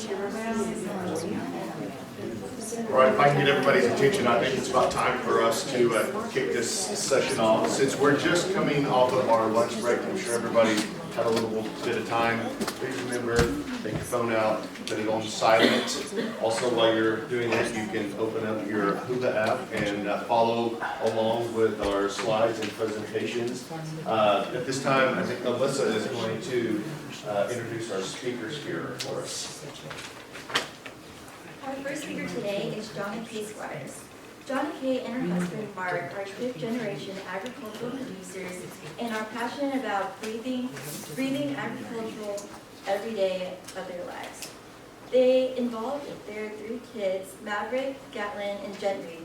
All right, if I can get everybody's attention, I think it's about time for us to kick this session off. Since we're just coming off of our lunch break, I'm sure everybody had a little bit of time. Please remember, take your phone out, put it on silent. Also, while you're doing that, you can open up your Huba app and follow along with our slides and presentations. At this time, I think Alyssa is going to introduce our speakers here for us. Our first speaker today is Jona Squires. Jona K. and her husband Mark are fifth-generation agricultural producers and are passionate about breathing agricultural every day of their lives. They involved their 3 kids, Maverick, Gatlin, and Gentry,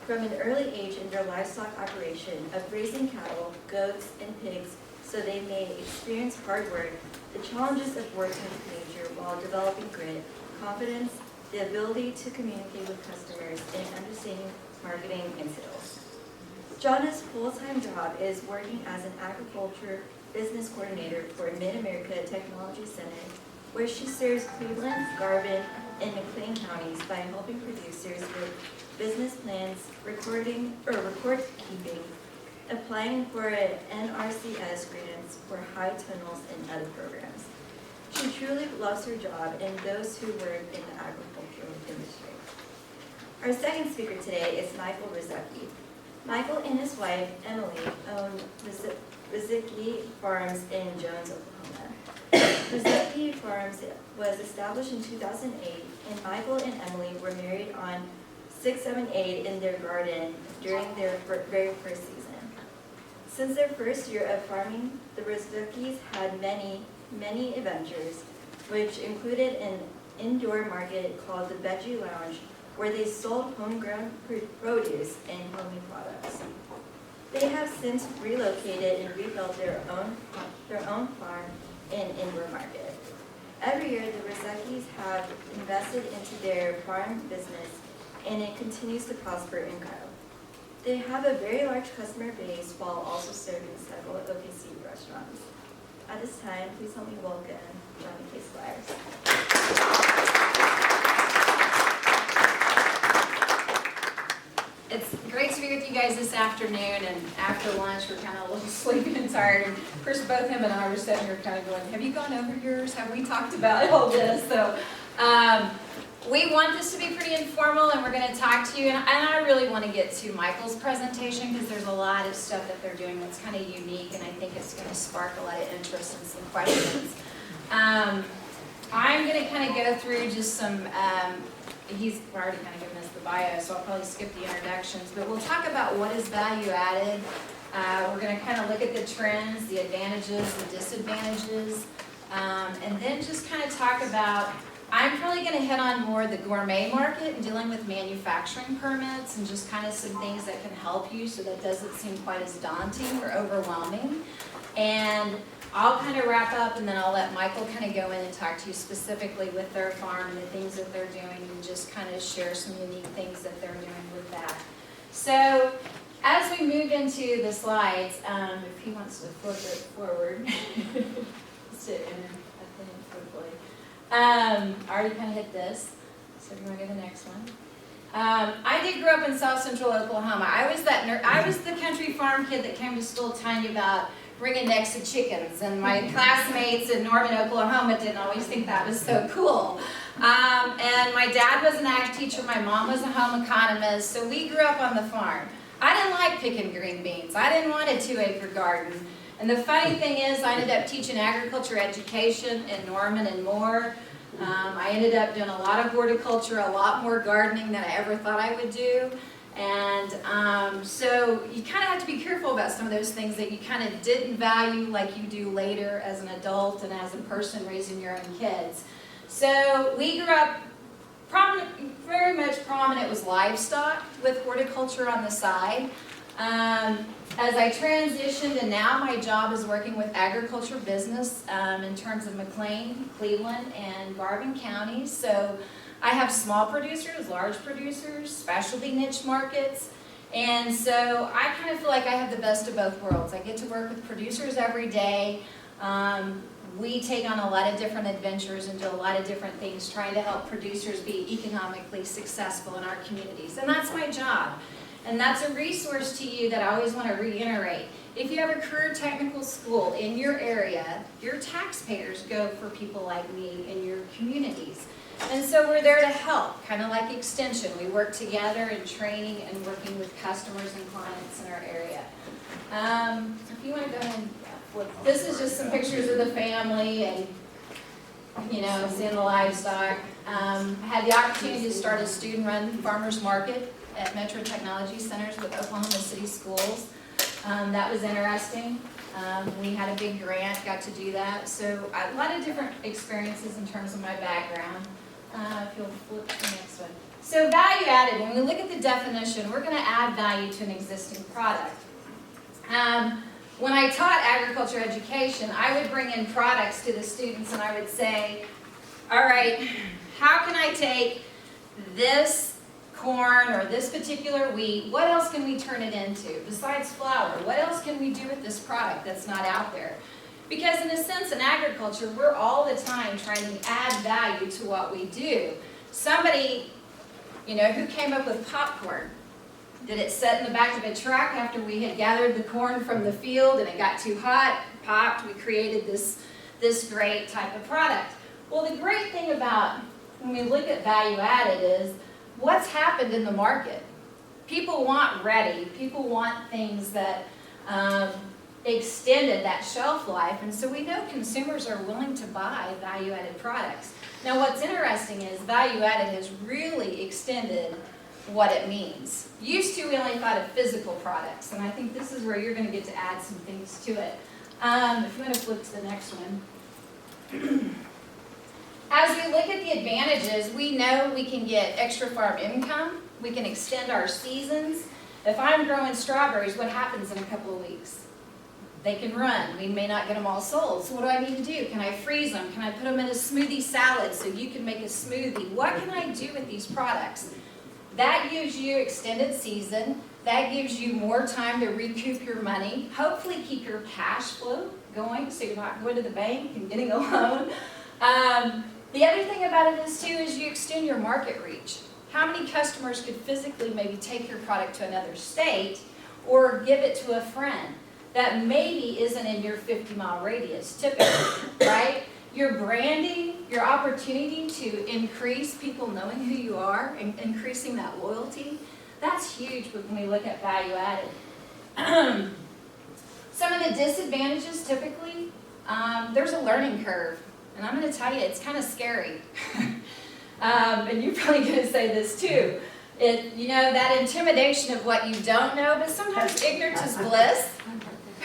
from an early age in their livestock operation of raising cattle, goats, and pigs so they may experience hard work, the challenges of working with nature while developing grit, confidence, the ability to communicate with customers, and understanding marketing and sales. Jona's full-time job is working as an agriculture business coordinator for Mid-America Technology Center, where she serves Cleveland, Garvin, and McLean counties by helping producers with business plans, record keeping, applying for NRCS grants for high tunnels and other programs. She truly loves her job and those who work in the agricultural industry. Our second speaker today is Michael Ruzycki. Michael and his wife, Emily, own Ruzycki Farms in Jones, Oklahoma. Ruzycki Farms was established in 2008, and Michael and Emily were married on 678 in their garden during their very first season. Since their first year of farming, the Ruzyckis had many adventures, which included an indoor market called the Veggie Lounge, where they sold homegrown produce and homemade products. They have since relocated and rebuilt their own farm and indoor market. Every year, the Ruzyckis have invested into their farm business, and it continues to prosper and grow. They have a very large customer base while also serving several OKC restaurants. At this time, please help me welcome Jona K. Squires. It's great to be with you guys this afternoon, and after lunch we're kind of a little sleepy and tired. And of course, both him and I were sitting here kind of going, have you gone over yours? Have we talked about all this? So we want this to be pretty informal, and we're going to talk to you. And I really want to get to Michael's presentation because there's a lot of stuff that they're doing that's kind of unique, and I think it's going to spark a lot of interest and some questions. I'm going to kind of go through just some, he's already kind of given us the bio, so I'll probably skip the introductions, but we'll talk about what is value added. We're going to kind of look at the trends, the advantages, the disadvantages, and then just kind of talk about, I'm probably going to hit on more the gourmet market and dealing with manufacturing permits and just kind of some things that can help you so that doesn't seem quite as daunting or overwhelming. And I'll kind of wrap up, and then I'll let Michael kind of go in and talk to you specifically with their farm and the things that they're doing, and just kind of share some unique things that they're doing with that. So as we move into the slides, if he wants to flip it forward, sit in quickly. I already kind of hit this, so we're going to go to the next one. I did grow up in South Central Oklahoma. I was the country farm kid that came to school telling you about bringing necks of chickens, and my classmates in Norman, Oklahoma didn't always think that was so cool. And my dad was an ag teacher, my mom was a home economist, so we grew up on the farm. I didn't like picking green beans. I didn't want a 2-acre garden. And the funny thing is, I ended up teaching agriculture education in Norman and more. I ended up doing a lot of horticulture, a lot more gardening than I ever thought I would do. And so you kind of have to be careful about some of those things that you kind of didn't value like you do later as an adult and as a person raising your own kids. So we grew up very much prominent was livestock with horticulture on the side. As I transitioned, and now my job is working with agriculture business in terms of McLean, Cleveland, and Garvin counties. So I have small producers, large producers, specialty niche markets, and so I kind of feel like I have the best of both worlds. I get to work with producers every day, We take on a lot of different adventures and do a lot of different things trying to help producers be economically successful in our communities. And that's my job. And that's a resource to you that I always want to reiterate. If you have a career technical school in your area, your taxpayers go for people like me in your communities. And so we're there to help, kind of like Extension. We work together in training and working with customers and clients in our area. If you want to go ahead and flip. This is just some pictures of the family and, you know, seeing the livestock. I had the opportunity to start a student-run farmers market at Metro Technology Centers with Oklahoma City Schools. That was interesting. We had a big grant, got to do that. So a lot of different experiences in terms of my background. If you'll flip to the next one. So value added, when we look at the definition, we're going to add value to an existing product. When I taught agriculture education, I would bring in products to the students and I would say, all right, how can I take this corn or this particular wheat, what else can we turn it into besides flour? What else can we do with this product that's not out there? Because in a sense, in agriculture, we're all the time trying to add value to what we do. Somebody, you know, who came up with popcorn? Did it sit in the back of a truck after we had gathered the corn from the field and it got too hot, popped, we created this great type of product? Well, the great thing about when we look at value added is what's happened in the market. People want ready, people want things that extended that shelf life, and so we know consumers are willing to buy value-added products. Now what's interesting is value-added has really extended what it means. Used to we only thought of physical products, and I think this is where you're going to get to add some things to it. If you want to flip to the next one. As we look at the advantages, we know we can get extra farm income, we can extend our seasons. If I'm growing strawberries, what happens in a couple of weeks? They can run. We may not get them all sold. So what do I need to do? Can I freeze them? Can I put them in a smoothie salad so you can make a smoothie? What can I do with these products? That gives you extended season. That gives you more time to recoup your money. Hopefully keep your cash flow going so you're not going to the bank and getting a loan. The other thing about it is too is you extend your market reach. How many customers could physically maybe take your product to another state or give it to a friend that maybe isn't in your 50-mile radius typically, right? Your branding, your opportunity to increase people knowing who you are and increasing that loyalty, that's huge when we look at value added. Some of the disadvantages typically, there's a learning curve. And I'm going to tell you, it's kind of scary. And you're probably going to say this too. You know, that intimidation of what you don't know, but sometimes ignorance is bliss.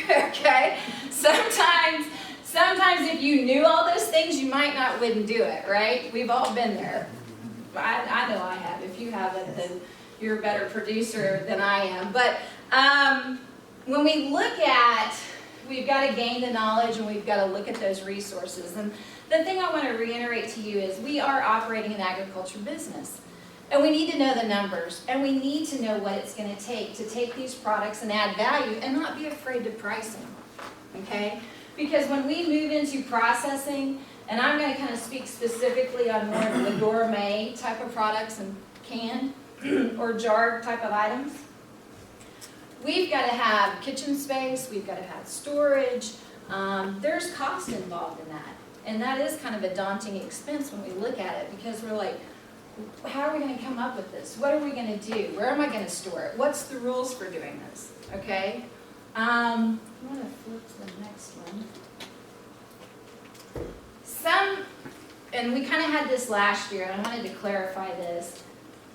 Okay? Sometimes if you knew all those things, you wouldn't do it, right? We've all been there. I know I have. If you haven't, then you're a better producer than I am. But when we look at, we've got to gain the knowledge and we've got to look at those resources. And the thing I want to reiterate to you is we are operating an agriculture business. And we need to know the numbers, and we need to know what it's going to take these products and add value and not be afraid to price them, okay? Because when we move into processing, and I'm going to kind of speak specifically on more of the gourmet type of products and canned or jarred type of items, we've got to have kitchen space, we've got to have storage, there's cost involved in that. And that is kind of a daunting expense when we look at it because we're like, how are we going to come up with this? What are we going to do? Where am I going to store it? What's the rules for doing this? Okay? I'm going to flip to the next one. And we kind of had this last year, and I wanted to clarify this.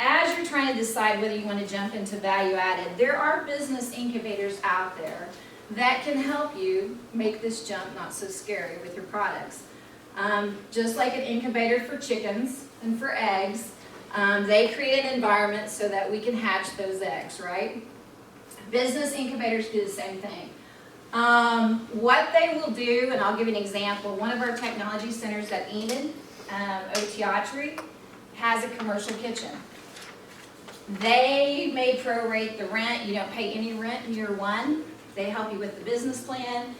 As you're trying to decide whether you want to jump into value added, there are business incubators out there that can help you make this jump not so scary with your products. Just like an incubator for chickens and for eggs, they create an environment so that we can hatch those eggs, right? Business incubators do the same thing. What they will do, and I'll give you an example, one of our technology centers at Enid, Oteatry, has a commercial kitchen. They may prorate the rent. You don't pay any rent in year one. They help you with the business plan.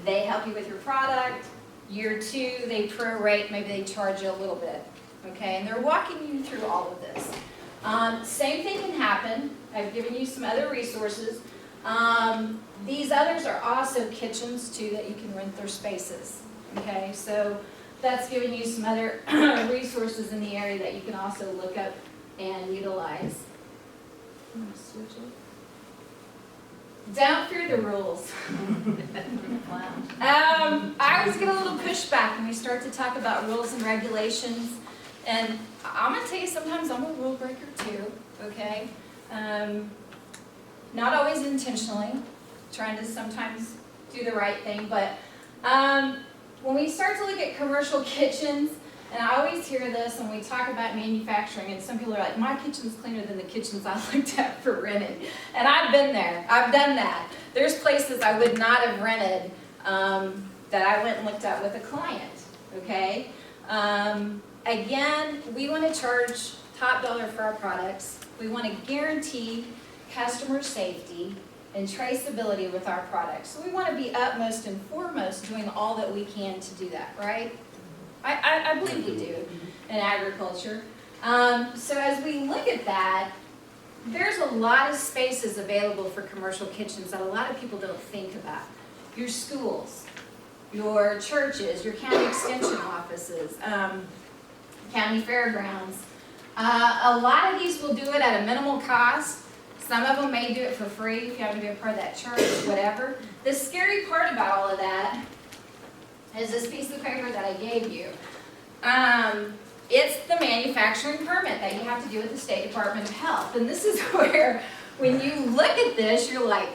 They help you with your product. Year 2, they prorate, maybe they charge you a little bit, okay? And they're walking you through all of this. Same thing can happen. I've given you some other resources. These others are also kitchens too that you can rent their spaces, okay? So that's giving you some other resources in the area that you can also look up and utilize. I'm gonna switch it. Don't fear the rules. I always get a little pushback when we start to talk about rules and regulations. And I'm going to tell you, sometimes I'm a rule breaker too, okay? Not always intentionally, trying to sometimes do the right thing. But when we start to look at commercial kitchens, and I always hear this when we talk about manufacturing, and some people are like, my kitchen's cleaner than the kitchens I looked at for renting. And I've been there. I've done that. There's places I would not have rented that I went and looked at with a client, okay? Again, we want to charge top dollar for our products. We want to guarantee customer safety and traceability with our products. So we want to be utmost and foremost doing all that we can to do that, right? I believe we do in agriculture. So as we look at that, there's a lot of spaces available for commercial kitchens that a lot of people don't think about. Your schools, your churches, your county extension offices, county fairgrounds. A lot of these will do it at a minimal cost. Some of them may do it for free if you happen to be a part of that church, whatever. The scary part about all of that is this piece of paper that I gave you. It's the manufacturing permit that you have to do with the State Department of Health. And this is where, when you look at this, you're like,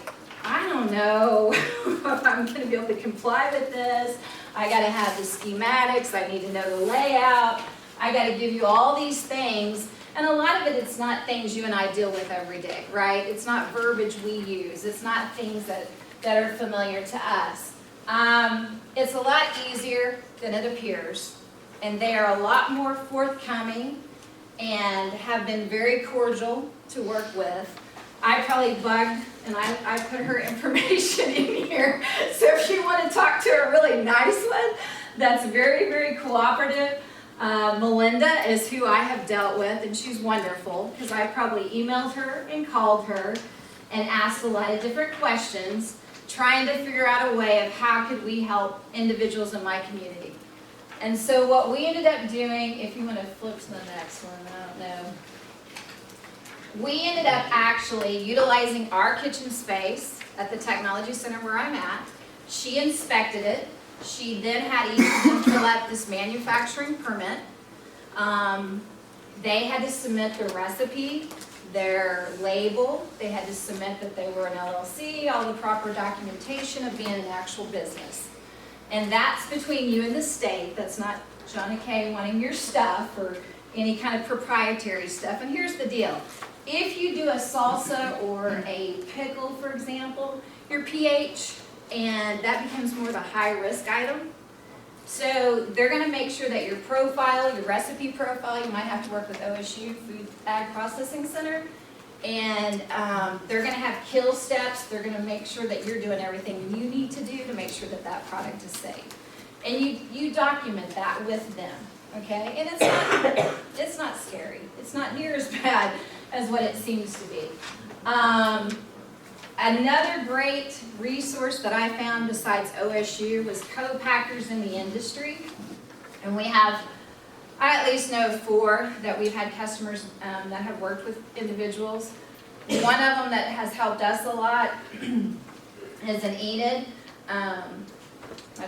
I don't know if I'm going to be able to comply with this. I got to have the schematics. I need to know the layout. I got to give you all these things. And a lot of it, it's not things you and I deal with every day, right? It's not verbiage we use. It's not things that are familiar to us. It's a lot easier than it appears, and they are a lot more forthcoming and have been very cordial to work with. I probably bugged, and I put her information in here, so if you want to talk to a really nice one that's very, very cooperative, Melinda is who I have dealt with, and she's wonderful, because I probably emailed her and called her and asked a lot of different questions, trying to figure out a way of how could we help individuals in my community. And so what we ended up doing, if you want to flip to the next one, I don't know. We ended up actually utilizing our kitchen space at the technology center where I'm at. She inspected it. She then had each of them fill out this manufacturing permit. They had to submit the recipe, their label. They had to submit that they were an LLC, all the proper documentation of being an actual business. And that's between you and the state. That's not Jona K wanting your stuff or any kind of proprietary stuff. And here's the deal. If you do a salsa or a pickle, for example, your pH, and that becomes more of a high-risk item. So they're going to make sure that your profile, your recipe profile, you might have to work with OSU, Food Ag Processing Center, and they're going to have kill steps. They're going to make sure that you're doing everything you need to do to make sure that that product is safe. And you document that with them, okay? And it's not scary. It's not near as bad as what it seems to be. Another great resource that I found besides OSU was co-packers in the industry. And we have, I at least know 4 that we've had customers that have worked with individuals. One of them that has helped us a lot is an Enid. I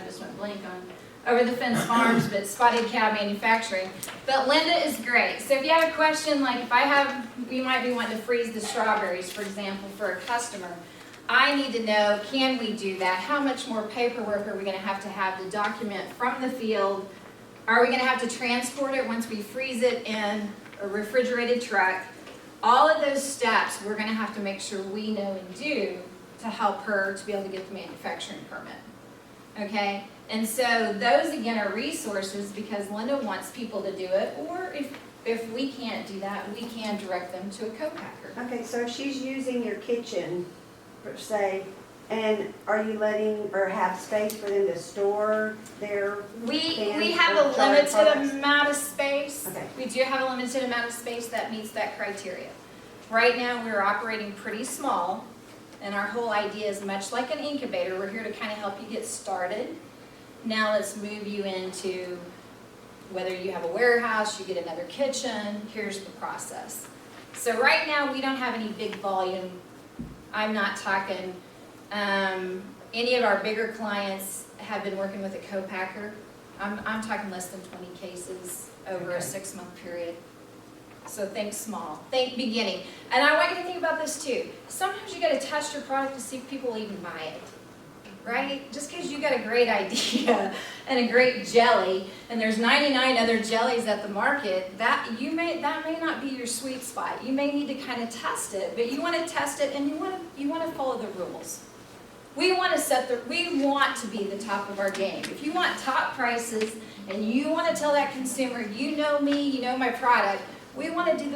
just went blank on Over the Fence Farms, but Spotted Cow Manufacturing. But Linda is great. So if you have a question, like if we might be wanting to freeze the strawberries, for example, for a customer. I need to know, can we do that? How much more paperwork are we going to have to document from the field? Are we going to have to transport it once we freeze it in a refrigerated truck? All of those steps we're going to have to make sure we know and do to help her to be able to get the manufacturing permit. Okay? And so those, again, are resources because Linda wants people to do it, or if we can't do that, we can direct them to a co-packer. Okay, so if she's using your kitchen, for say, And are you letting, or have space for them to store their We cans have or a jarred limited products? amount of space. Okay. We do have a limited amount of space that meets that criteria. Right now, we're operating pretty small, and our whole idea is much like an incubator. We're here to kind of help you get started. Now let's move you into whether you have a warehouse, you get another kitchen, here's the process. So right now, we don't have any big volume. I'm not talking, any of our bigger clients have been working with a co-packer. I'm talking less than 20 cases over a 6-month period. So think small, think beginning. And I want you to think about this too. Sometimes you gotta test your product to see if people will even buy it, right? Just because you got a great idea and a great jelly, and there's 99 other jellies at the market, that may not be your sweet spot. You may need to kind of test it, but you want to test it and you want to follow the rules. We want to be the top of our game. If you want top prices and you want to tell that consumer, you know me, you know my product, we want to do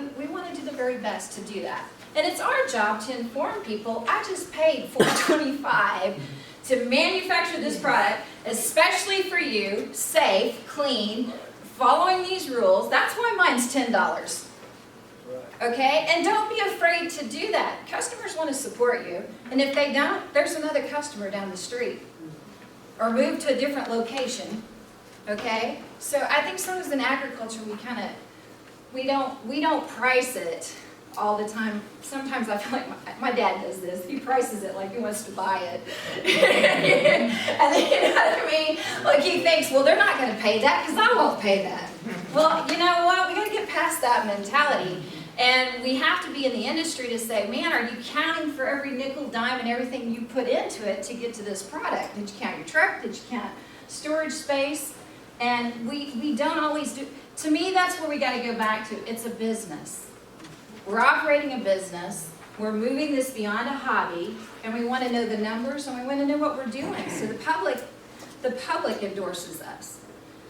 the very best to do that. And it's our job to inform people, I just paid $4.25 to manufacture this product, especially for you, safe, clean, following these rules. That's why mine's $10. Okay? And don't be afraid to do that. Customers want to support you. And if they don't, there's another customer down the street. Or move to a different location. Okay? So I think sometimes in agriculture we don't price it all the time. Sometimes I feel like my dad does this. He prices it like he wants to buy it. And then, you know what I mean? Like he thinks, well, they're not going to pay that because I won't pay that. Well, you know what? We got to get past that mentality. And we have to be in the industry to say, man, are you counting for every nickel, dime, and everything you put into it to get to this product? Did you count your truck? Did you count storage space? And we don't always do. To me, that's where we got to go back to. It's a business. We're operating a business. We're moving this beyond a hobby, and we want to know the numbers, and we want to know what we're doing. So the public endorses us.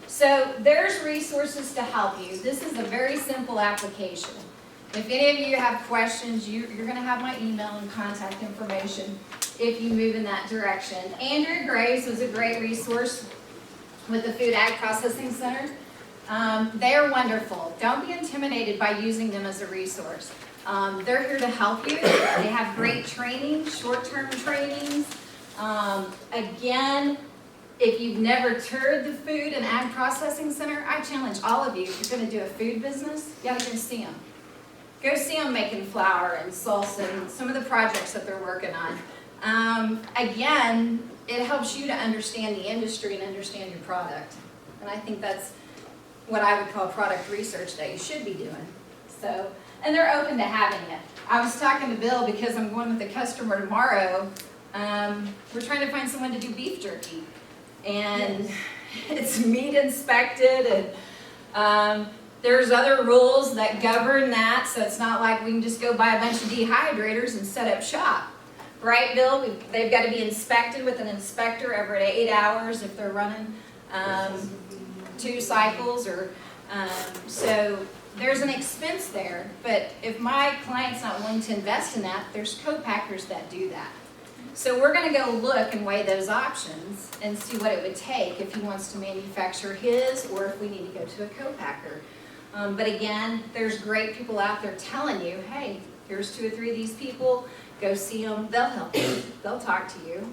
So there's resources to help you. This is a very simple application. If any of you have questions, you're going to have my email and contact information if you move in that direction. Andrew Graves was a great resource with the Food Ag Processing Center. They're wonderful. Don't be intimidated by using them as a resource. They're here to help you. They have great training, short-term trainings. Again, if you've never toured the Food and Ag Processing Center, I challenge all of you, if you're going to do a food business, you got to go see them. Go see them making flour and salsa and some of the projects that they're working on. Again, it helps you to understand the industry and understand your product. And I think that's what I would call product research that you should be doing. So, and they're open to having it. I was talking to Bill because I'm going with a customer tomorrow. We're trying to find someone to do beef jerky. And it's meat inspected, and there's other rules that govern that, so it's not like we can just go buy a bunch of dehydrators and set up shop. Right, Bill? They've got to be inspected with an inspector every 8 hours if they're running 2 cycles. So there's an expense there, but if my client's not willing to invest in that, there's co-packers that do that. So we're going to go look and weigh those options and see what it would take if he wants to manufacture his or if we need to go to a co-packer. But again, there's great people out there telling you, hey, here's 2 or 3 of these people, go see them, they'll help you, they'll talk to you.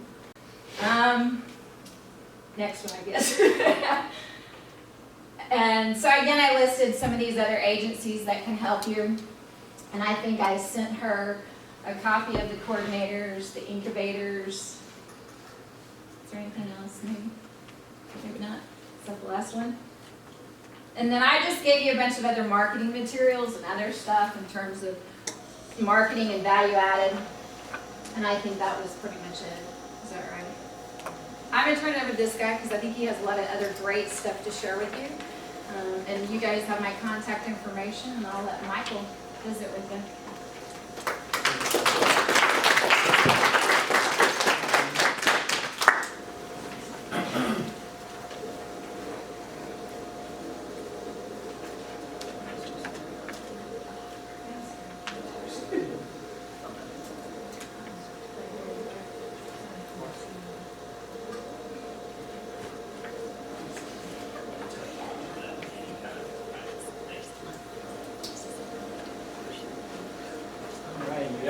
Next one, I guess. And so again, I listed some of these other agencies that can help you. And I think I sent her a copy of the coordinators, the incubators. Is there anything else? Maybe not. Is that the last one? And then I just gave you a bunch of other marketing materials and other stuff in terms of marketing and value added. And I think that was pretty much it. Is that right? I'm going to turn it over to this guy because I think he has a lot of other great stuff to share with you. And you guys have my contact information, and I'll let Michael visit with you.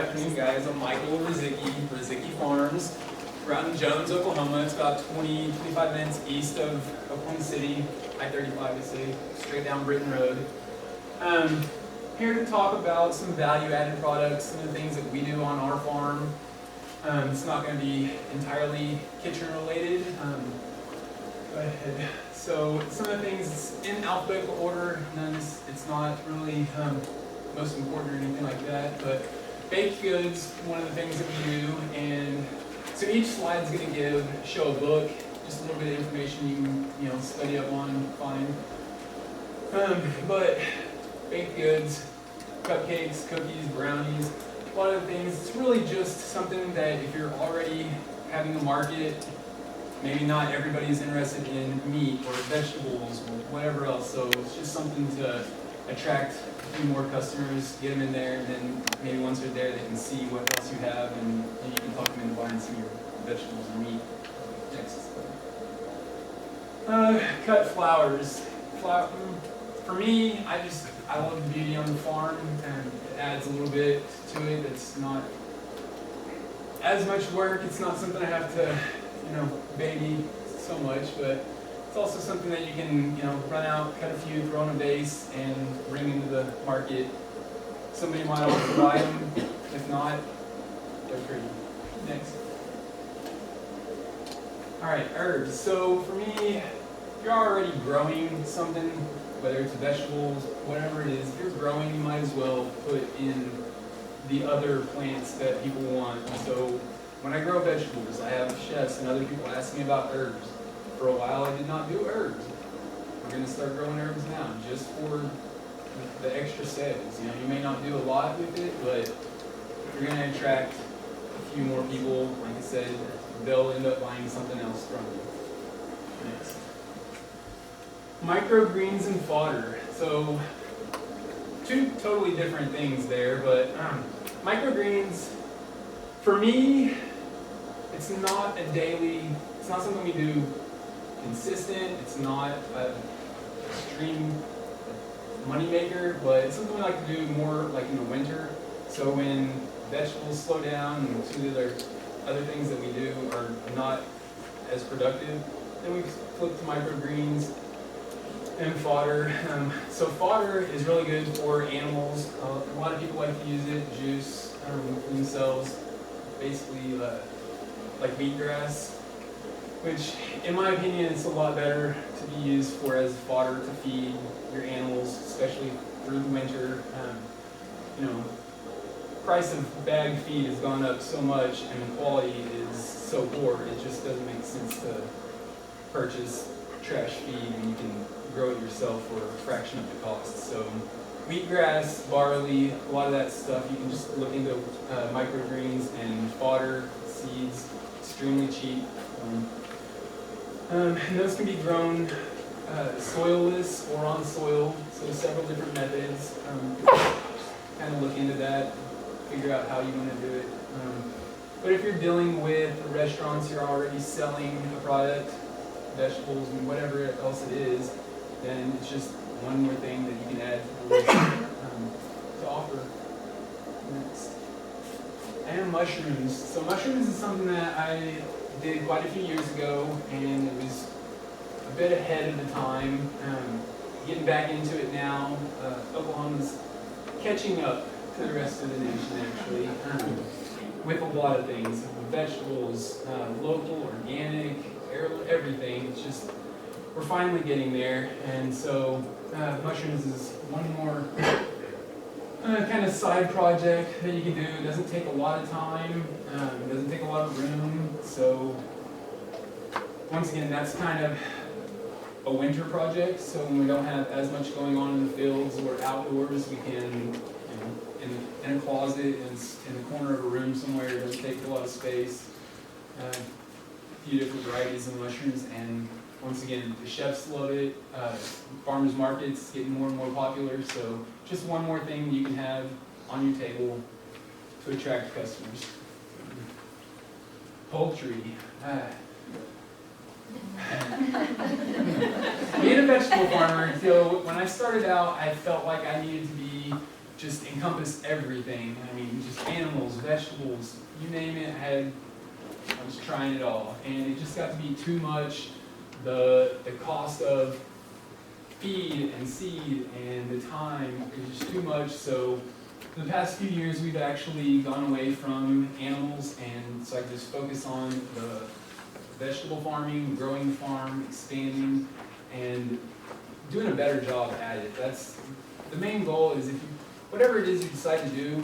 afternoon, guys. I'm Michael Ruzycki, Ruzycki Farms. We're out in Jones, Oklahoma. It's about 25 minutes east of Oklahoma City, I-35 to say, straight down Britton Road. Here to talk about some value-added products, some of the things that we do on our farm. It's not going to be entirely kitchen-related. Go ahead. So some of the things in alphabetical order, it's not really most important or anything like that, but baked goods, one of the things that we do, and so each slide is going to show a book, just a little bit of information you can study up on, find. But baked goods, cupcakes, cookies, brownies, a lot of the things, it's really just something that if you're already having a market, maybe not everybody's interested in meat or vegetables or whatever else, so it's just something to attract a few more customers, get them in there, and then maybe once they're there, they can see what else you have, and you can talk them into buying some of your vegetables and meat. Next. Cut flowers. For me, I love the beauty on the farm, and it adds a little bit to it. It's not as much work. It's not something I have to, baby so much, but it's also something that you can, run out, cut a few, throw in a vase, and bring into the market. Somebody might also buy them. If not, they're pretty. Next. All right, herbs. So for me, if you're already growing something, whether it's vegetables, whatever it is, if you're growing, you might as well put in the other plants that people want. So when I grow vegetables, I have chefs and other people ask me about herbs. For a while, I did not do herbs. We're going to start growing herbs now, just for the extra sales. You may not do a lot with it, but you're going to attract a few more people. Like I said, they'll end up buying something else from you. Next. Microgreens and fodder. So, two totally different things there, but microgreens, for me, it's not something we do consistent, it's not an extreme money maker, but it's something we like to do more like in the winter. So when vegetables slow down and some of the other things that we do are not as productive, then we flip to microgreens and fodder. So fodder is really good for animals. A lot of people like to use it, juice for themselves, basically like wheatgrass, which in my opinion is a lot better to be used for as fodder to feed your animals, especially through the winter. Price of bagged feed has gone up so much and the quality is so poor, it just doesn't make sense to purchase trash feed when you can grow it yourself for a fraction of the cost. So wheatgrass, barley, a lot of that stuff, you can just look into microgreens and fodder, seeds, extremely cheap. And those can be grown soilless or on soil, so several different methods. Kind of look into that, figure out how you want to do it. But if you're dealing with restaurants, you're already selling a product, vegetables and whatever else it is, then it's just one more thing that you can add to the list to offer. Next. And mushrooms. So mushrooms is something that I did quite a few years ago, and it was a bit ahead of the time. Getting back into it now, Oklahoma's catching up to the rest of the nation, actually, with a lot of things. Vegetables, local, organic, everything. It's just, we're finally getting there, and so mushrooms is one more kind of side project that you can do. It doesn't take a lot of time, it doesn't take a lot of room, so once again, that's kind of a winter project, so when we don't have as much going on in the fields or outdoors, we can, in a closet, in the corner of a room somewhere, it doesn't take a lot of space. A few different varieties of mushrooms, and once again, the chefs love it. Farmers markets getting more and more popular, so just one more thing you can have on your table to attract customers. Poultry. Being a vegetable farmer, so when I started out, I felt like I needed to be just encompassed everything. I mean, just animals, vegetables, you name it, I was trying it all. And it just got to be too much. The cost of feed and seed and the time is just too much. So for the past few years, we've actually gone away from animals, and so I just focus on the vegetable farming, growing the farm, expanding, and doing a better job at it. That's the main goal. Is if you, whatever it is you decide to do,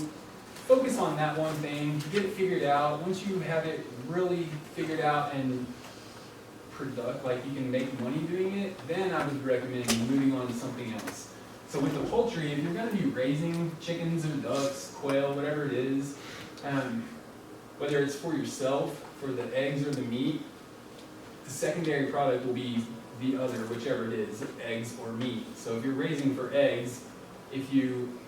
focus on that one thing, get it figured out. Once you have it really figured out and like you can make money doing it, then I would recommend moving on to something else. So with the poultry, if you're going to be raising chickens or ducks, quail, whatever it is, whether it's for yourself, for the eggs or the meat, the secondary product will be the other, whichever it is, eggs or meat. So if you're raising for eggs, if you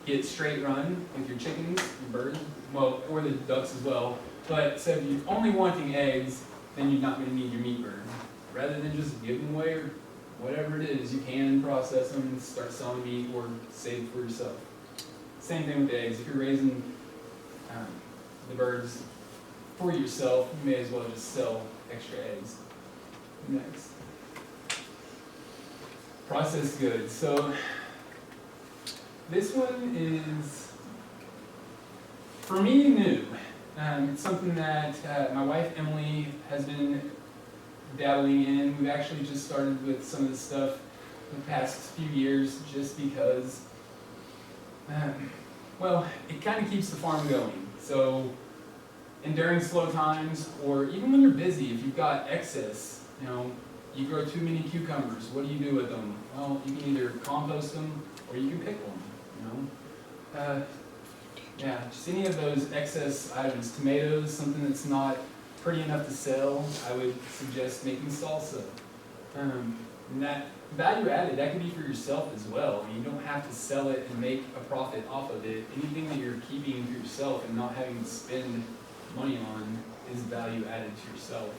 get straight run with your chickens, your birds, well, or the ducks as well, but so if you're only wanting eggs, then you're not going to need your meat bird. Rather than just give them away or whatever it is, you can process them and start selling meat or save it for yourself. Same thing with the eggs. If you're raising the birds for yourself, you may as well just sell extra eggs. Next. Processed goods. So this one is, for me, new. It's something that my wife Emily has been dabbling in. We've actually just started with some of this stuff in the past few years just because, well, it kind of keeps the farm going. So, and during slow times, or even when you're busy, if you've got excess, you know, you grow too many cucumbers, what do you do with them? Well, you can either compost them or you can pick them, you know. Yeah, just any of those excess items, tomatoes, something that's not pretty enough to sell, I would suggest making salsa. And that value added, that can be for yourself as well. I mean, you don't have to sell it and make a profit off of it. Anything that you're keeping for yourself and not having to spend money on is value added to yourself.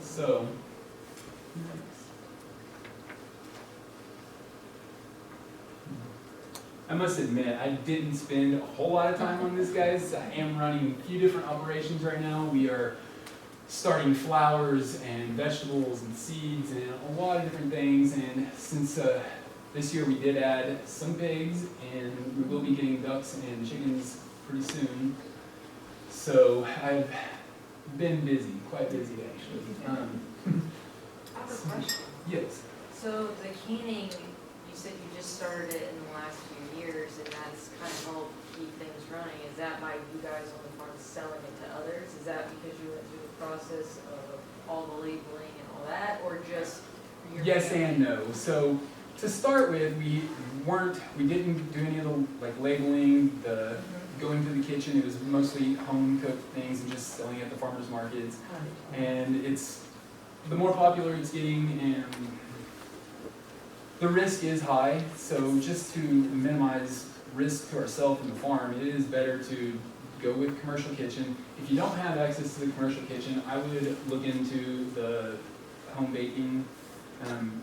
So, I must admit, I didn't spend a whole lot of time on this, guys. I am running a few different operations right now. We are starting flowers and vegetables and seeds and a lot of different things. And since this year we did add some pigs, and we will be getting ducks and chickens pretty soon. So I've been busy, quite busy actually. I have a question. Yes. So the canning, you said you just started it in the last few years, and that's kind of helped keep things running. Is that by you guys on the farm selling it to others? Is that because you went through the process of all the labeling and all that, or just your Yes family? and no. So to start with, we didn't do any of the like labeling, the going to the kitchen. It was mostly home cooked things and just selling at the farmers markets. And it's the more popular it's getting, and the risk is high. So just to minimize risk to ourselves and the farm, it is better to go with commercial kitchen. If you don't have access to the commercial kitchen, I would look into the home baking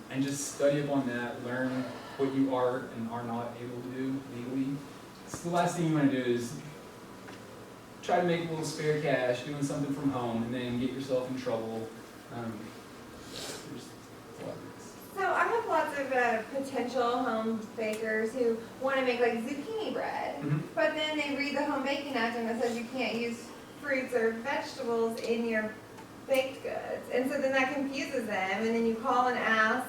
and just study up on that, learn what you are and are not able to do legally. So the last thing you want to do is try to make a little spare cash doing something from home and then get yourself in trouble. There's a lot of risks. So I have lots of potential home bakers who want to make like zucchini bread, but then they read the Home Baking Act and it says you can't use fruits or vegetables in your baked goods. And so then that confuses them, and then you call and ask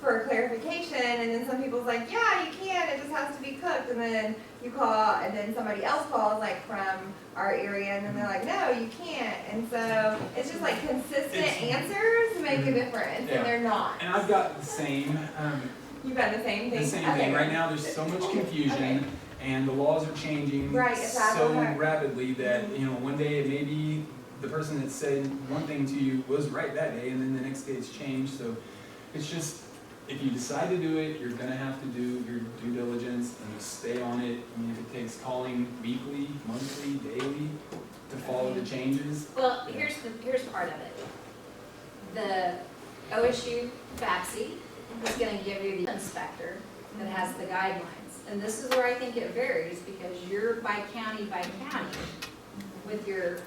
for clarification, and then some people's like, yeah, you can, it just has to be cooked. And then you call, and then somebody else calls like from our area, and then they're like, no, you can't. And so it's just like consistent answers make a difference, Yeah. and they're not. And I've got the same. You've got the same thing? The same Okay. thing. Right now, there's so much confusion, and the laws are changing Right, it's out so of her. rapidly that one day it may be the person that said one thing to you was right that day, and then the next day it's changed. So it's just, if you decide to do it, you're going to have to do your due diligence and you stay on it. I mean, if it takes calling weekly, monthly, daily to follow the changes. Well, here's part of it. The OSU FAPSI is gonna give you the inspector that has the guidelines. and this is where I think it varies, because you're by county with your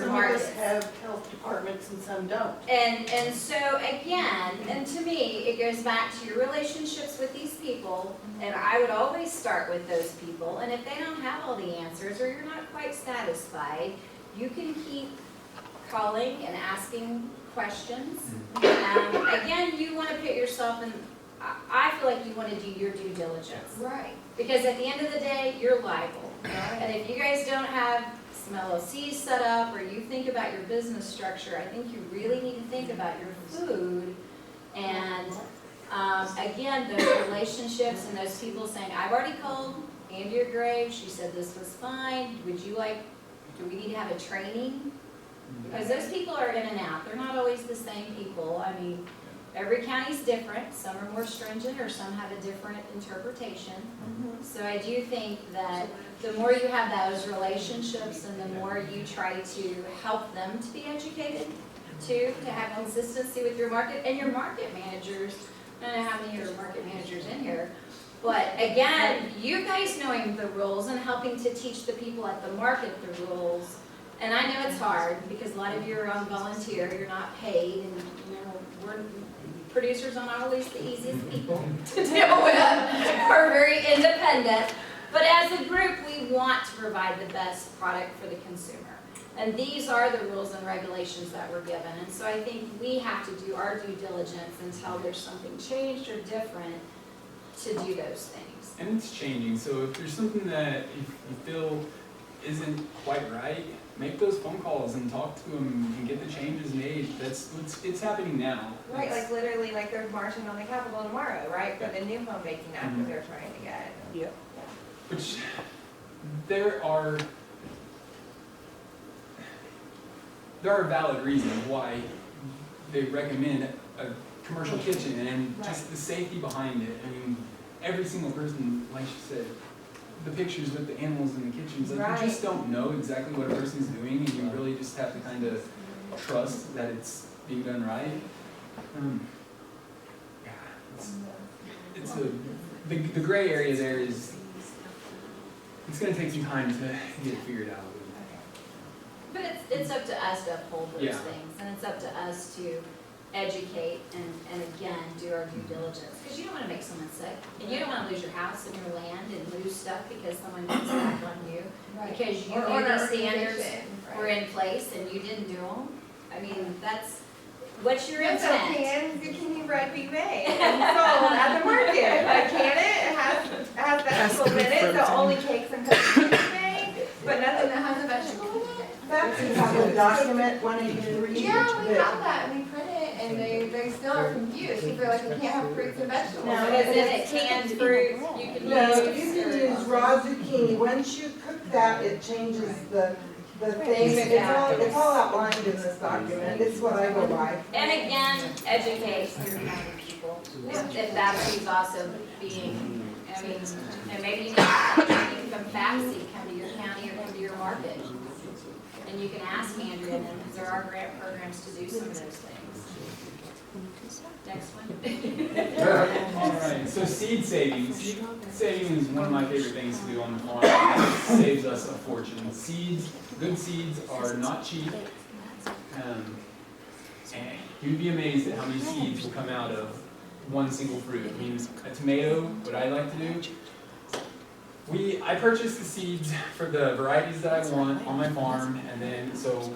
markets. have health departments and some don't. And so again, and to me, it goes back to your relationships with these people, and I would always start with those people, and if they don't have all the answers, or you're not quite satisfied, you can keep calling and asking questions. Again, you wanna put yourself in, I feel like you wanna do your due diligence. Right. Because at the end of the day, you're liable. Right. And if you guys don't have some LLCs set up, or you think about your business structure, I think you really need to think about your food. And again, those relationships and those people saying, I've already called Andrea Graves, she said this was fine, do we need to have a training? Because those people are in and out, they're not always the same people. I mean, every county's different, some are more stringent, or some have a different interpretation. So I do think that the more you have those relationships, and the more you try to help them to be educated too, to have consistency with your market and your market managers. I don't know how many are market managers in here, but again, you guys knowing the rules and helping to teach the people at the market the rules. And I know it's hard, because a lot of you are on volunteer, you're not paid, and producers aren't always the easiest people to deal with. We're very independent. But as a group, we want to provide the best product for the consumer. And these are the rules and regulations that we're given. And so I think we have to do our due diligence until there's something changed or different to do those things. And it's changing, so if there's something that you feel isn't quite right, make those phone calls and talk to them and get the changes made. It's happening now. Right, like literally, like they're marching on the Capitol tomorrow, right, for the new home baking act that they're trying to get. Yep. Which, there are valid reasons why they recommend a commercial kitchen, and just the safety behind it. I mean, every single person, like she said, the pictures with the animals in the kitchens, like you just don't know exactly what a person's doing, and you really just have to kind of trust that it's being done right. The gray area there is, it's going to take some time to get it figured out. But it's up to us to uphold those Yeah. things, and it's up to us to educate and again, do our due diligence. Because you don't want to make someone sick, and you don't want to lose your house and your land and lose stuff because someone comes back on you. Because you knew the standards were in place and you didn't do them. I mean, what's your Yes, intent? so can zucchini bread be made and sold at the market? Like, can it? It has vegetables in it, so only cakes and cookies can be made, but nothing that has a vegetable in it? That's a document 183. Yeah, we have that, and we print it, and they still are confused, because they're like, you can't have fruits and vegetables. No, Because in it canned fruits, you can No, use. you can use Ruzycki. Once you cook that, it changes the thing. It's all outlined in this document. It's what I go by. And again, educate your county people, if that's who's also being, I mean, and maybe you need to come FAFSA, come to your county or come to your market. And you can ask Andrea, and then, because there are grant programs to do some of those things. Next one. All right, so seed savings. Seed saving is one of my favorite things to do on the farm. It saves us a fortune. Good seeds are not cheap. And you'd be amazed at how many seeds will come out of one single fruit. I mean, a tomato, what I like to do, I purchase the seeds for the varieties that I want on my farm, and then so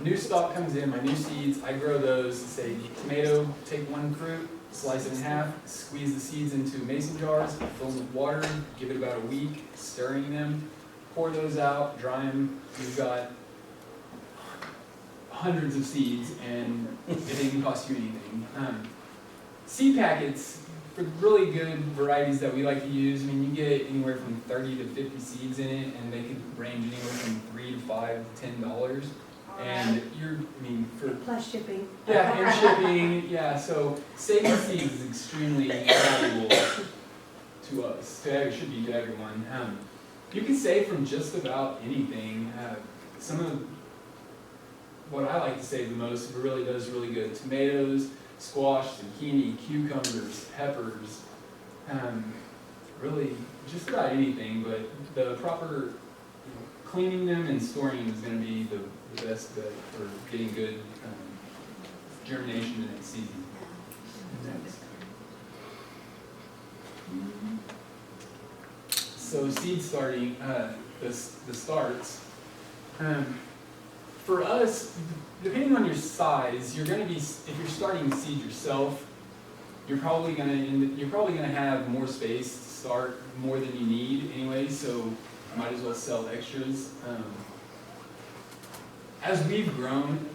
new stock comes in, my new seeds, I grow those. Say tomato, take one fruit, slice it in half, squeeze the seeds into mason jars, fill them with water, give it about a week, stirring them, pour those out, dry them. You've got hundreds of seeds, and it didn't cost you anything. Seed packets, for really good varieties that we like to use, I mean, you get anywhere from 30 to 50 seeds in it, and they could range anywhere from $3 to $5 to $10. And for Plus shipping. yeah, and shipping, yeah. So saving seeds is extremely valuable to us. It should be to everyone. You can save from just about anything. Some of what I like to save the most, if it really does really good, tomatoes, squash, zucchini, cucumbers, peppers. really just about anything, but the proper cleaning them and storing them is going to be the best bet for getting good germination the next season. Next. So seed starting, the starts. For us, depending on your size, you're going to be, if you're starting seed yourself, you're probably going to have more space to start more than you need anyway, so I might as well sell extras. As we've grown,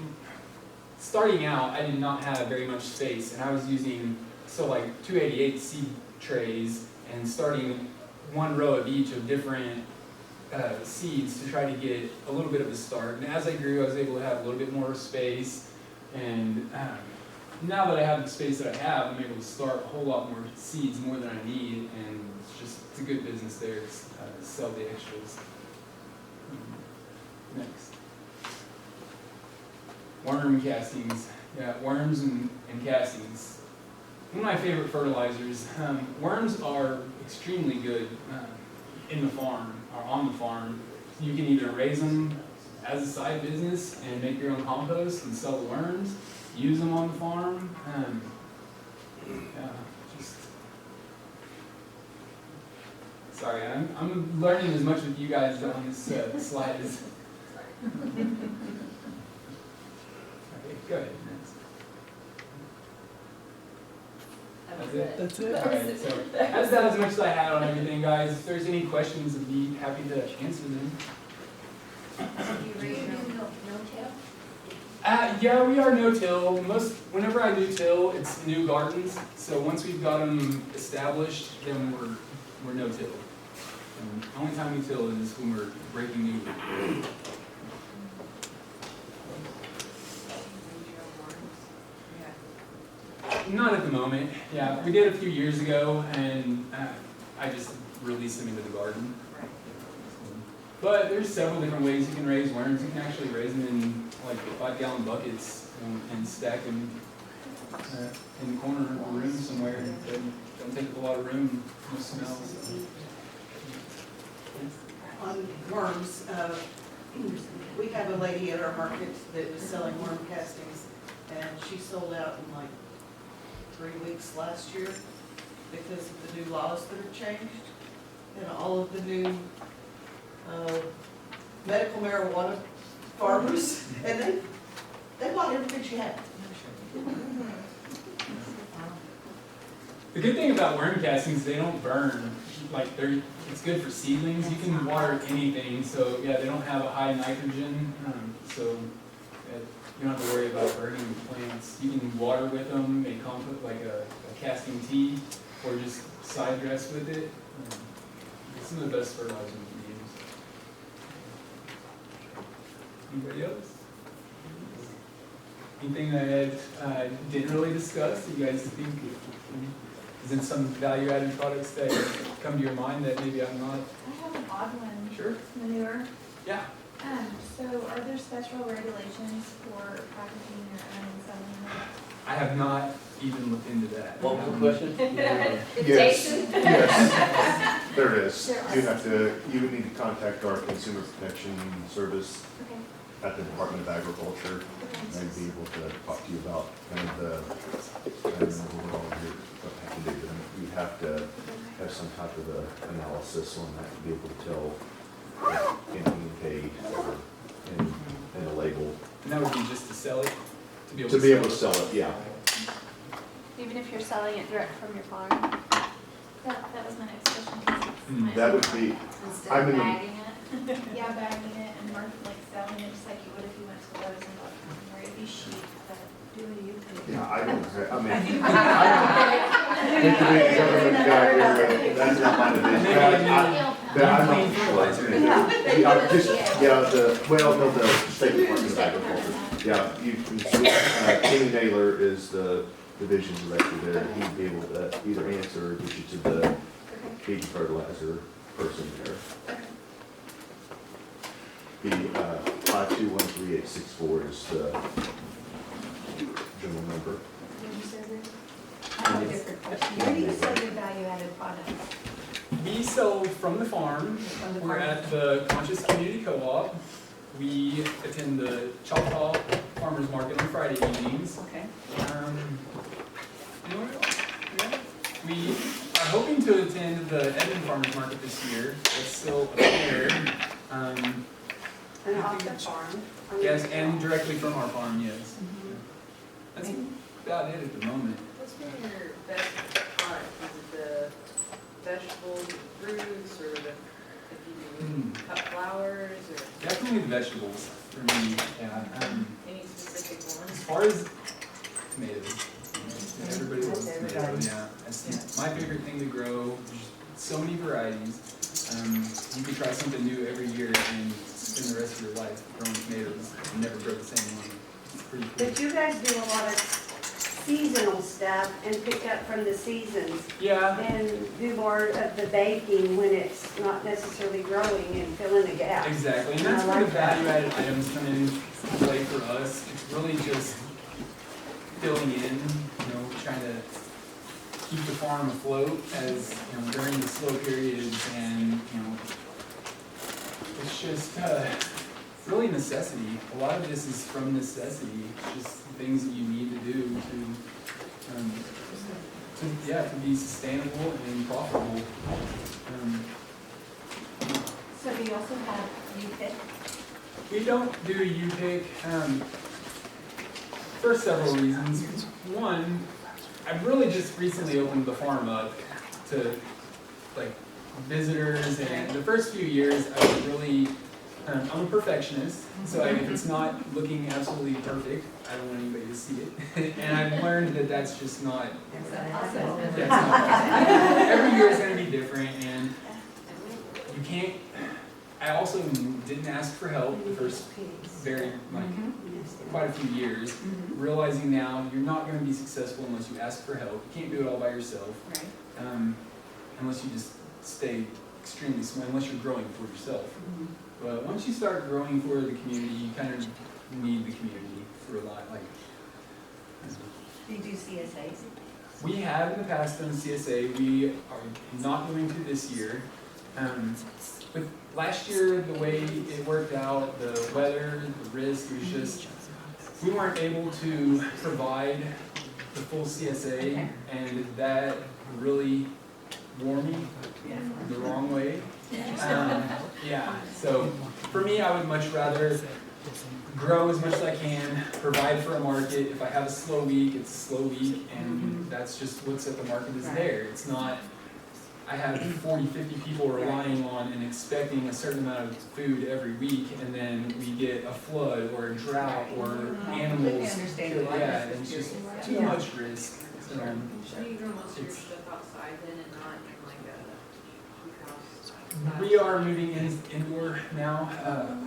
starting out, I did not have very much space, and I was using, like 288 seed trays and starting one row of each of different seeds to try to get a little bit of a start. And as I grew, I was able to have a little bit more space, and now that I have the space that I have, I'm able to start a whole lot more seeds, more than I need, and it's a good business there to sell the extras. Next. Worm castings. Yeah, worms and castings. One of my favorite fertilizers. Worms are extremely good in the farm, or on the farm. You can either raise them as a side business and make your own compost and sell the worms, use them on the farm. Sorry, I'm learning as much with you guys on this slide as. Okay, go ahead. That's it? Alright, so that's about as much as I had on everything, guys. If there's any questions, I'd be happy to answer them. Yeah, we are no-till. Whenever I do till, it's new gardens. So once we've got them established, then we're no-till. The only time we till is when we're breaking new. Not at the moment. Yeah, we did a few years ago, and I just released them into the garden. But there's several different ways you can raise worms. You can actually raise them in like 5-gallon buckets and stack them in the corner of a room somewhere. They don't take up a lot of room, no smell. So. On worms, we have a lady at our market that is selling worm castings, and she sold out in like 3 weeks last year because of the new laws that have changed and all of the new medical marijuana farmers, and they bought everything she had. The good thing about worm castings, they don't burn. Like it's good for seedlings. You can water anything, so yeah, they don't have a high nitrogen, so you don't have to worry about burning plants. You can water with them, make compost like a casting tea, or just side dress with it. It's some of the best fertilizer you can use. Anybody else? Anything that I didn't really discuss that you guys think is in some value-added products that come to your mind that maybe I'm not? I have an odd one. Sure. Manure. Yeah. So are there special regulations for packaging your own and selling that? I have not even looked into that. What was the question? Yes, yes, there is. There You would need to contact our Consumer Protection Service Okay. at the Department of Agriculture. And be able to talk to you about kind of the, I don't know what have to do, but you'd have to have some type of analysis on that to be able to tell if being paid or in a label. And that would be just to sell it? To be able to sell it, yeah. Even if you're selling it direct from your farm? That was my next question. That would be, Instead I'm of in the- bagging it. Yeah, bagging it and selling it just like you would if you went to Lowe's and bought something, or it'd be cheap, but do what you could. yeah, I don't, I mean, the government guy here, that's not my division. I'm not sure. The State Department of Agriculture. Yeah, you can, Kenny Naylor is the division director there. He'd be able to either answer or get you to the feed fertilizer person there. The 5213864 is the general number. I have a different question. Where do you sell your value-added products? We sell from the farm. We're at the Conscious Community Co-op. We attend the Choctaw Farmers Market on Friday evenings. Okay. Anywhere else? Yeah. We are hoping to attend the Edmond Farmers Market this year. It's still up there. And off the farm. Yes, and directly from our farm, yes. That's about it at the moment. What's been your best hunt? Is it the vegetables, fruits, or the, if you do cut flowers, or Definitely the vegetables for me, yeah. any specific As ones? far as tomatoes, everybody loves tomatoes, yeah. That's my favorite thing to grow. There's so many varieties. You could try something new every year and spend the rest of your life growing tomatoes and never grow the same one. It's pretty cool. But you guys do a lot of seasonal stuff and pick up from the seasons Yeah, and do more of the baking when it's not necessarily growing and fill in the gaps. exactly. And that's I where the like that. value-added items come in play for us. It's really just filling in, trying to keep the farm afloat as, during the slow periods, and, it's just really necessity. A lot of this is from necessity. It's just things that you need to do to be sustainable and profitable. So do you also have U-Pick? We don't do U-Pick for several reasons. One, I've really just recently opened the farm up to visitors, and the first few years I was really, I'm a perfectionist, so if it's not looking absolutely perfect, I don't want anybody to see it. And I've learned that that's just not, that's not every year is going to be different, and you can't. I also didn't ask for help the first quite a few years, realizing now you're not going to be successful unless you ask for help. You can't do it all by yourself, unless you just stay extremely small, unless you're growing for yourself. But once you start growing for the community, you kind of need the community for a lot. Do you do CSAs? We have in the past done CSA. We are not going to this year. With last year, the way it worked out, the weather, the risk, it was just, we weren't able to provide the full CSA, and that really wore me the wrong way. So for me, I would much rather grow as much as I can, provide for a market. If I have a slow week, it's a slow week, and that's just what's at the market is there. It's not, I have 40, 50 people relying on and expecting a certain amount of food every week, and then we get a flood or a drought or animals. Yeah, it's just too much risk. So you grow most of your stuff outside then, and not in a house? We are moving indoor now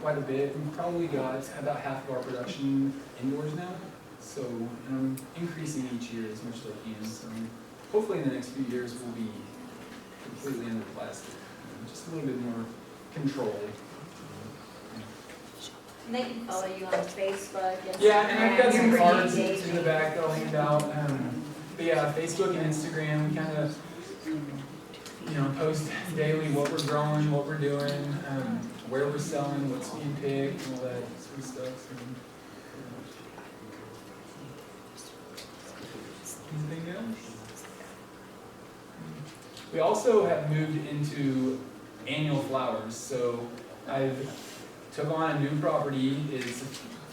quite a bit. We've probably got about half of our production indoors now. So I'm increasing each year as much as I can. So hopefully in the next few years we'll be completely under plastic. Just a little bit more control. And they can follow you on Facebook, Instagram. Yeah, and I've got some You're cards pretty in the engaging. back that I'll hand out. But yeah, Facebook and Instagram, we kind of post daily what we're growing, what we're doing, where we're selling, what's being picked, and all that sort of stuff. Anything else? We also have moved into annual flowers. So I've took on a new property. It's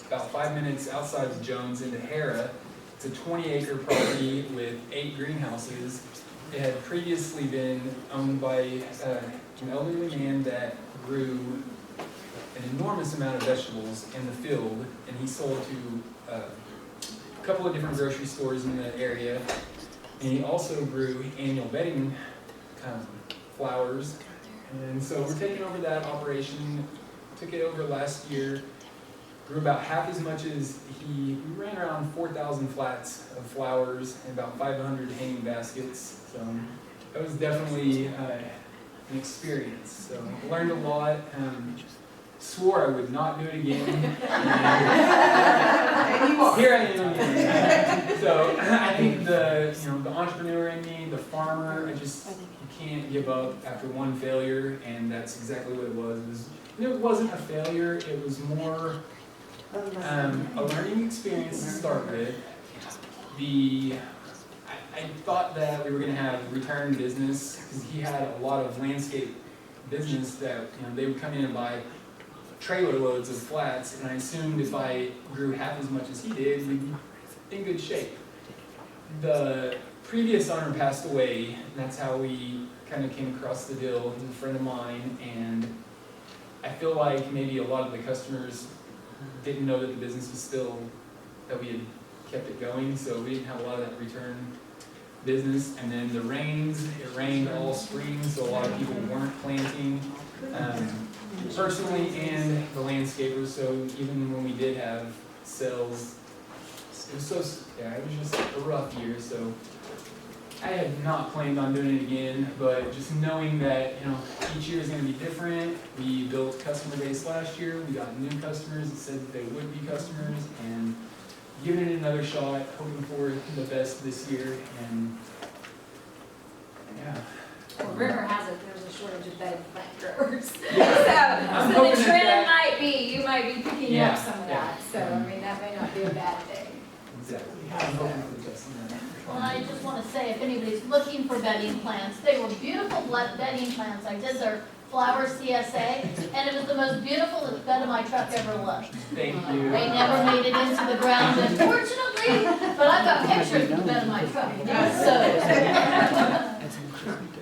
about 5 minutes outside of Jones into Hera. It's a 20-acre property with 8 greenhouses. It had previously been owned by an elderly man that grew an enormous amount of vegetables in the field, and he sold to a couple of different grocery stores in the area. And he also grew annual bedding flowers. And so we're taking over that operation. Took it over last year. Grew about half as much as we ran around 4,000 flats of flowers and about 500 hanging baskets. So that was definitely an experience. So learned a lot. swore I would not do it again. And you are. Here I am again. So I think the entrepreneur in me, the farmer, you can't give up after one failure, and that's exactly what it was. It wasn't a failure, it was more a learning experience to start with. I thought that we were going to have return business because he had a lot of landscape business that they would come in and buy trailer loads of flats, and I assumed if I grew half as much as he did, we'd be in good shape. The previous owner passed away, and that's how we kind of came across the deal. He's a friend of mine, and I feel like maybe a lot of the customers didn't know that the business was still, that we had kept it going, so we didn't have a lot of that return business. And then the rains, it rained all spring, so a lot of people weren't planting, personally and the landscapers, so even when we did have sales, it was it was just a rough year, so I had not planned on doing it again, but just knowing that each year is going to be different. We built customer base last year, we got new customers that said that they would be customers, and giving it another shot, hoping for the best this year, and yeah. Well, rumor has it there's a shortage of bedding plant growers. I'm So hoping the that trend might be, you might be picking Yeah, up some of yeah. that, so I mean, that may not be a bad thing. Exactly. I'm hoping for the best on that. Well, I just want to say, if anybody's looking for bedding plants, they were beautiful bedding plants. I did their flower CSA, and it was the most beautiful bed of my truck ever was. Thank you. They never made it into the ground, unfortunately, but I've got pictures of the bed of my truck. So,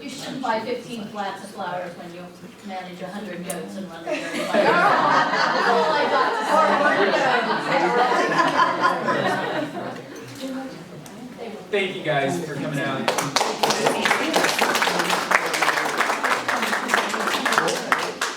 you shouldn't buy 15 flats of flowers when you manage 100 goats and run a dairy farm. That's all I got to say. Thank you guys for coming out.